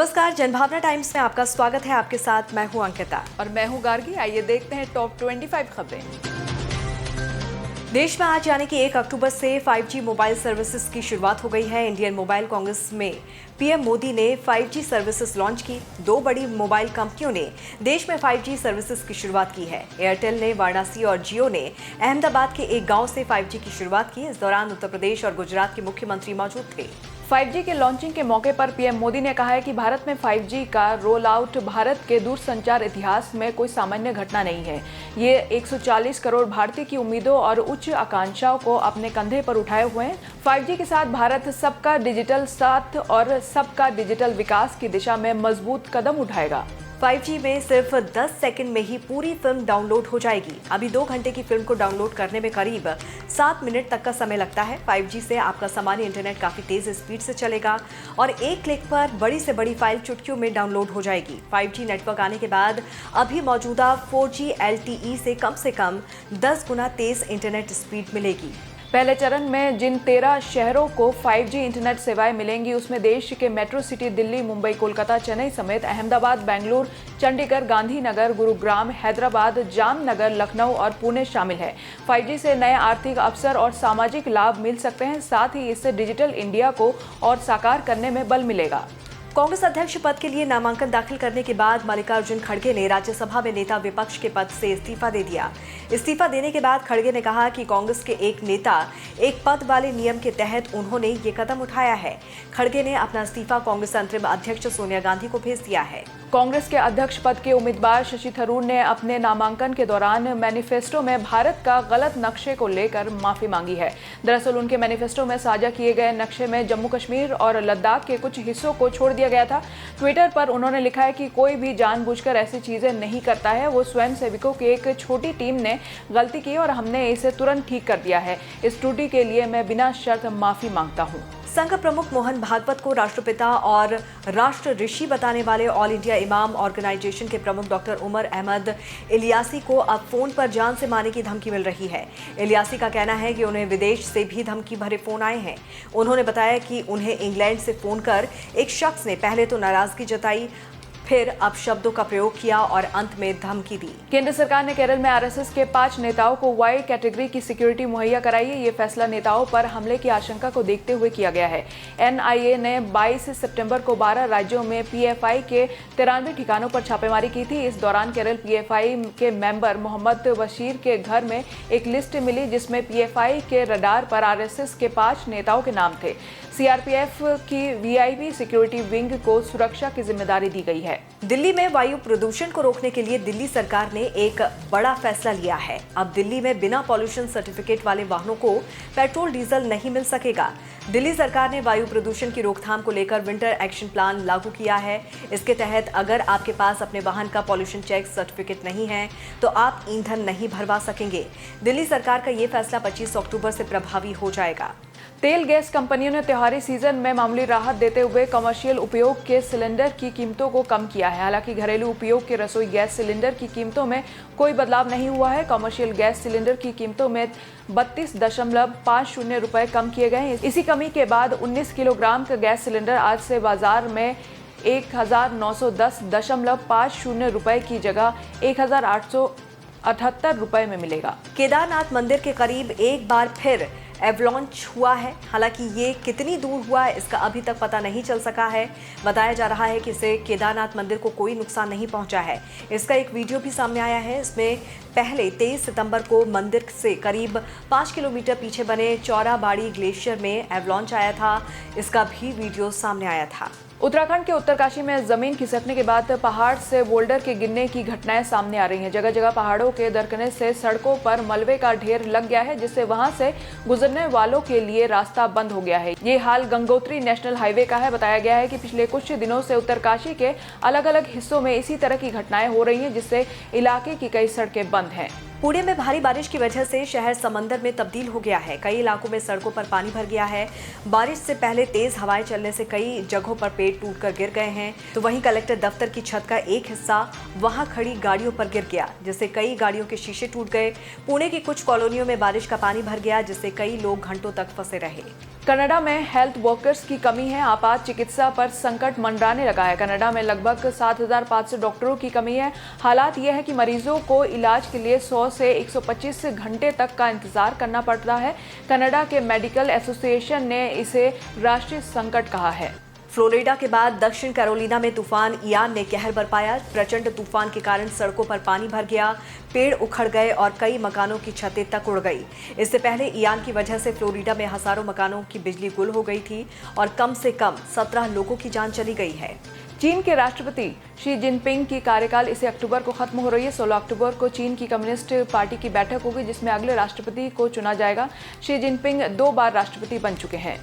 नमस्कार, जनभावना टाइम्स में आपका स्वागत है। आपके साथ मैं हूं अंकिता और मैं हूं गार्गी। आइए देखते हैं टॉप 25 खबरें। देश में आज यानी कि 1 अक्टूबर से 5G मोबाइल सर्विसेज की शुरुआत हो गई है। इंडियन मोबाइल कांग्रेस में पीएम मोदी ने 5G सर्विसेज लॉन्च की। दो बड़ी मोबाइल कंपनियों ने देश में 5G सर्विसेज की शुरुआत की है। एयरटेल ने वाराणसी और जियो ने अहमदाबाद के एक गांव से 5G की शुरुआत की। इस दौरान उत्तर प्रदेश और गुजरात के मुख्यमंत्री मौजूद थे। 5G के लॉन्चिंग के मौके पर पीएम मोदी ने कहा है कि भारत में 5G का रोल आउट भारत के दूरसंचार इतिहास में कोई सामान्य घटना नहीं है। ये 140 करोड़ भारतीय की उम्मीदों और उच्च आकांक्षाओं को अपने कंधे पर उठाए हुए हैं। 5G के साथ भारत सबका डिजिटल साथ और सबका डिजिटल विकास की दिशा में मजबूत कदम उठाएगा। 5G में सिर्फ 10 सेकंड में ही पूरी फिल्म डाउनलोड हो जाएगी। अभी 2 घंटे की फिल्म को डाउनलोड करने में करीब 7 मिनट तक का समय लगता है। 5G से आपका सामान्य इंटरनेट काफी तेज स्पीड से चलेगा और एक क्लिक पर बड़ी से बड़ी फाइल चुटकियों में डाउनलोड हो जाएगी। 5G नेटवर्क आने के बाद अभी मौजूदा 4G LTE से कम 10 गुना तेज इंटरनेट स्पीड मिलेगी। पहले चरण में जिन 13 शहरों को 5G इंटरनेट सेवाएं मिलेंगी उसमें देश के मेट्रो सिटी दिल्ली, मुंबई, कोलकाता, चेन्नई समेत अहमदाबाद, बेंगलुरु, चंडीगढ़, गांधीनगर, गुरुग्राम, हैदराबाद, जामनगर, लखनऊ और पुणे शामिल है। 5G से नए आर्थिक अवसर और सामाजिक लाभ मिल सकते हैं। साथ ही इससे डिजिटल इंडिया को और साकार करने में बल मिलेगा। कांग्रेस अध्यक्ष पद के लिए नामांकन दाखिल करने के बाद मल्लिकार्जुन खड़गे ने राज्यसभा में नेता विपक्ष के पद से इस्तीफा दे दिया। इस्तीफा देने के बाद खड़गे ने कहा कि कांग्रेस के एक नेता एक पद वाले नियम के तहत उन्होंने ये कदम उठाया है। खड़गे ने अपना इस्तीफा कांग्रेस अंतरिम अध्यक्ष सोनिया गांधी को भेज दिया है। कांग्रेस के अध्यक्ष पद के उम्मीदवार शशि थरूर ने अपने नामांकन के दौरान मैनिफेस्टो में भारत का गलत नक्शे को लेकर माफी मांगी है। दरअसल उनके मैनिफेस्टो में साझा किए गए नक्शे में जम्मू कश्मीर और लद्दाख के कुछ हिस्सों को छोड़ दिया गया था। ट्विटर पर उन्होंने लिखा है कि कोई भी जानबूझकर ऐसी चीजें नहीं करता है। वो स्वयं सेवकों की एक छोटी टीम ने गलती की और हमने इसे तुरंत ठीक कर दिया है। इस त्रुटि के लिए मैं बिना शर्त माफी मांगता हूँ। संघ प्रमुख मोहन भागवत को राष्ट्रपिता और राष्ट्र ऋषि बताने वाले ऑल इंडिया इमाम ऑर्गेनाइजेशन के प्रमुख डॉक्टर उमर अहमद इलियासी को अब फोन पर जान से मारने की धमकी मिल रही है। इलियासी का कहना है कि उन्हें विदेश से भी धमकी भरे फोन आए हैं। उन्होंने बताया कि उन्हें इंग्लैंड से फोन कर एक शख्स ने पहले तो नाराजगी जताई, फिर अब शब्दों का प्रयोग किया और अंत में धमकी दी। केंद्र सरकार ने केरल में आरएसएस के 5 नेताओं को वाई कैटेगरी की सिक्योरिटी मुहैया कराई है। ये फैसला नेताओं पर हमले की आशंका को देखते हुए किया गया है। एनआईए ने 22 सितंबर को 12 राज्यों में पीएफआई के 93 ठिकानों पर छापेमारी की थी। इस दौरान केरल पीएफआई के मेंबर मोहम्मद बशीर के घर में एक लिस्ट मिली जिसमें पीएफआई के रडार पर आरएसएस के 5 नेताओं के नाम थे। सीआरपीएफ की वीआईपी सिक्योरिटी विंग को सुरक्षा की जिम्मेदारी दी गई है। दिल्ली में वायु प्रदूषण को रोकने के लिए दिल्ली सरकार ने एक बड़ा फैसला लिया है। अब दिल्ली में बिना पॉल्यूशन सर्टिफिकेट वाले वाहनों को पेट्रोल डीजल नहीं मिल सकेगा। दिल्ली सरकार ने वायु प्रदूषण की रोकथाम को लेकर विंटर एक्शन प्लान लागू किया है। इसके तहत अगर आपके पास अपने वाहन का पॉल्यूशन चेक सर्टिफिकेट नहीं है तो आप ईंधन नहीं भरवा सकेंगे। दिल्ली सरकार का ये फैसला 25 अक्टूबर से प्रभावी हो जाएगा। तेल गैस कंपनियों ने त्योहारी सीजन में मामूली राहत देते हुए कमर्शियल उपयोग के सिलेंडर की कीमतों को कम किया है। हालांकि घरेलू उपयोग के रसोई गैस सिलेंडर की कीमतों में कोई बदलाव नहीं हुआ है। कमर्शियल गैस सिलेंडर की कीमतों में 32.50 रुपए कम किए गए हैं। इसी कमी के बाद 19 किलोग्राम का गैस सिलेंडर आज से बाजार में 1910.50 रुपए की जगह 1878 रुपए में मिलेगा। केदारनाथ मंदिर के करीब एक बार फिर एवलॉन्च हुआ है। हालांकि ये कितनी दूर हुआ है इसका अभी तक पता नहीं चल सका है। बताया जा रहा है कि इससे केदारनाथ मंदिर को कोई नुकसान नहीं पहुंचा है। इसका एक वीडियो भी सामने आया है। इसमें पहले 23 सितंबर को मंदिर से करीब 5 किलोमीटर पीछे बने चौराबाड़ी ग्लेशियर में एवलॉन्च आया था। इसका भी वीडियो सामने आया था। उत्तराखंड के उत्तरकाशी में जमीन खिसकने के बाद पहाड़ से बोल्डर के गिरने की घटनाएं सामने आ रही हैं। जगह जगह पहाड़ों के दरकने से सड़कों पर मलबे का ढेर लग गया है जिससे वहां से गुजरने वालों के लिए रास्ता बंद हो गया है। ये हाल गंगोत्री नेशनल हाईवे का है। बताया गया है कि पिछले कुछ दिनों से उत्तरकाशी के अलग अलग हिस्सों में इसी तरह की घटनाएं हो रही हैं जिससे इलाके की कई सड़कें बंद हैं। पुणे में भारी बारिश की वजह से शहर समंदर में तब्दील हो गया है। कई इलाकों में सड़कों पर पानी भर गया है। बारिश से पहले तेज हवाएं चलने से कई जगहों पर पेड़ टूटकर गिर गए हैं। तो वहीं कलेक्टर दफ्तर की छत का एक हिस्सा वहां खड़ी गाड़ियों पर गिर गया, जिससे कई गाड़ियों के शीशे टूट गए। पुणे की कुछ कॉलोनियों में बारिश का पानी भर गया, जिससे कई लोग घंटों तक फंसे रहे। कनाडा में हेल्थ वर्कर्स की कमी है। आपात चिकित्सा पर संकट मंडराने लगा है। कनाडा में लगभग 7,500 डॉक्टरों की कमी है। हालात यह है कि मरीजों को इलाज के लिए 100 से 125 घंटे तक का इंतजार करना पड़ता है। कनाडा के मेडिकल एसोसिएशन ने इसे राष्ट्रीय संकट कहा है। फ्लोरिडा के बाद दक्षिण कैरोलिना में तूफान इयान ने कहर बरपाया। प्रचंड तूफान के कारण सड़कों पर पानी भर गया, पेड़ उखड़ गए और कई मकानों की छतें तक उड़ गई। इससे पहले इयान की वजह से फ्लोरिडा में हजारों मकानों की बिजली गुल हो गई थी और कम से कम 17 लोगों की जान चली गई है। चीन के राष्ट्रपति शी जिनपिंग की कार्यकाल इसी अक्टूबर को खत्म हो रही है। 16 अक्टूबर को चीन की कम्युनिस्ट पार्टी की बैठक होगी, जिसमें अगले राष्ट्रपति को चुना जाएगा। शी जिनपिंग 2 बार राष्ट्रपति बन चुके हैं।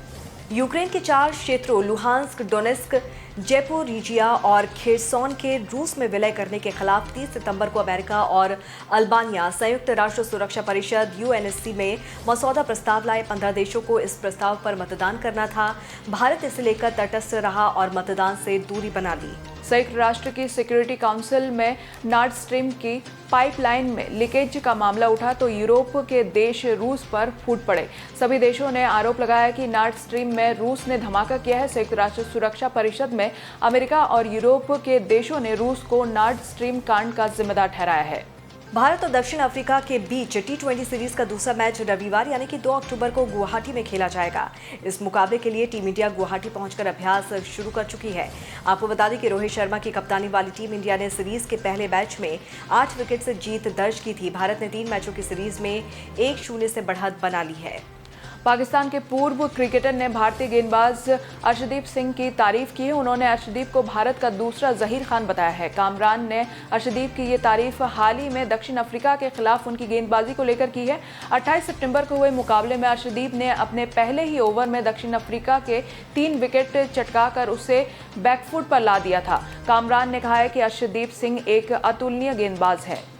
यूक्रेन के 4 क्षेत्रों लुहांस्क, डोनेस्क, जेपोरिजिया और खेरसोन के रूस में विलय करने के खिलाफ 30 सितंबर को अमेरिका और अल्बानिया संयुक्त राष्ट्र सुरक्षा परिषद यूएनएससी में मसौदा प्रस्ताव लाए। 15 देशों को इस प्रस्ताव पर मतदान करना था। भारत इसे लेकर तटस्थ रहा और मतदान से दूरी बना ली। संयुक्त राष्ट्र की सिक्योरिटी काउंसिल में नॉर्ड स्ट्रीम की पाइपलाइन में लीकेज का मामला उठा तो यूरोप के देश रूस पर फूट पड़े। सभी देशों ने आरोप लगाया कि नॉर्ड स्ट्रीम में रूस ने धमाका किया है। संयुक्त राष्ट्र सुरक्षा परिषद में अमेरिका और यूरोप के देशों ने रूस को नॉर्ड स्ट्रीम कांड का जिम्मेदार ठहराया है। भारत और दक्षिण अफ्रीका के बीच T20 सीरीज का दूसरा मैच रविवार यानी कि 2 अक्टूबर को गुवाहाटी में खेला जाएगा। इस मुकाबले के लिए टीम इंडिया गुवाहाटी पहुंचकर अभ्यास शुरू कर चुकी है। आपको बता दें कि रोहित शर्मा की कप्तानी वाली टीम इंडिया ने सीरीज के पहले मैच में 8 विकेट से जीत दर्ज की थी। भारत ने 3 मैचों की सीरीज में 1-0 से बढ़त बना ली है। पाकिस्तान के पूर्व क्रिकेटर ने भारतीय गेंदबाज अर्शदीप सिंह की तारीफ की है। उन्होंने अर्शदीप को भारत का दूसरा जहीर खान बताया है। कामरान ने अर्शदीप की ये तारीफ हाल ही में दक्षिण अफ्रीका के खिलाफ उनकी गेंदबाजी को लेकर की है। 28 सितंबर को हुए मुकाबले में अर्शदीप ने अपने पहले ही ओवर में दक्षिण अफ्रीका के 3 विकेट चटकाकर उसे बैकफुट पर ला दिया था। कामरान ने कहा है कि अर्शदीप सिंह एक अतुलनीय गेंदबाज है।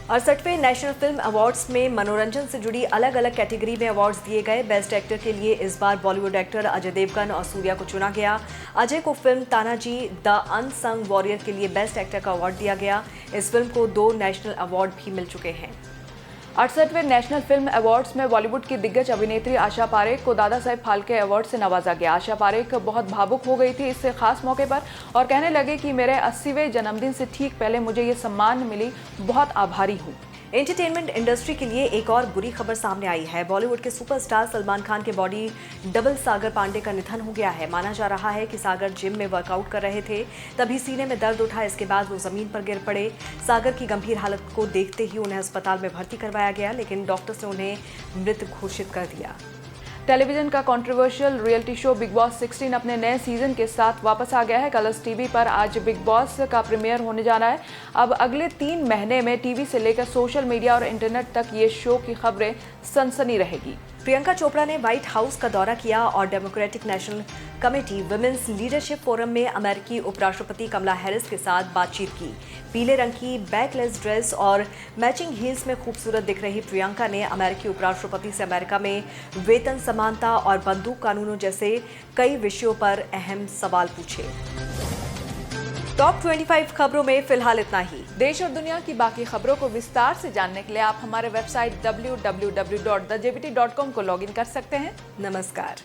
68वें नेशनल फिल्म अवार्ड्स में मनोरंजन से जुड़ी अलग अलग कैटेगरी में अवार्ड्स दिए गए। बेस्ट एक्टर के लिए इस बार बॉलीवुड एक्टर अजय देवगन और सूर्या को चुना गया। अजय को film Tanaji the unsung warrior के लिए बेस्ट एक्टर का अवार्ड दिया गया। इस फिल्म को 2 नेशनल अवार्ड भी मिल चुके हैं। 68वें नेशनल फिल्म अवार्ड्स में बॉलीवुड की दिग्गज अभिनेत्री आशा पारेख को दादा साहेब फाल्के अवार्ड से नवाजा गया। आशा पारेख बहुत भावुक हो गई थी इस खास मौके पर और कहने लगे कि मेरे 80वें जन्मदिन से ठीक पहले मुझे ये सम्मान मिली, बहुत आभारी हूँ। एंटरटेनमेंट इंडस्ट्री के लिए एक और बुरी खबर सामने आई है। बॉलीवुड के सुपरस्टार सलमान खान के बॉडी डबल सागर पांडे का निधन हो गया है। माना जा रहा है कि सागर जिम में वर्कआउट कर रहे थे, तभी सीने में दर्द उठा। इसके बाद वो जमीन पर गिर पड़े। सागर की गंभीर हालत को देखते ही उन्हें अस्पताल में भर्ती करवाया गया, लेकिन डॉक्टर्स ने उन्हें मृत घोषित कर दिया। टेलीविजन का controversial reality show big boss 16 अपने नए सीजन के साथ वापस आ गया है। कलर्स टीवी पर आज बिग बॉस का प्रीमियर होने जा रहा है। अब अगले 3 महीने में टीवी से लेकर सोशल मीडिया और इंटरनेट तक ये शो की खबरें सनसनी रहेगी। प्रियंका चोपड़ा ने व्हाइट हाउस का दौरा किया और Democratic National Committee Women's Leadership Forum में अमेरिकी उपराष्ट्रपति कमला हैरिस के साथ बातचीत की। पीले रंग की बैकलेस ड्रेस और मैचिंग हील्स में खूबसूरत दिख रही प्रियंका ने अमेरिकी उपराष्ट्रपति से अमेरिका में वेतन समानता और बंदूक कानूनों जैसे कई विषयों पर अहम सवाल पूछे। टॉप 25 खबरों में फिलहाल इतना ही। देश और दुनिया की बाकी खबरों को विस्तार से जानने के लिए आप हमारे वेबसाइट www.thejbt.com को लॉगिन कर सकते हैं। नमस्कार।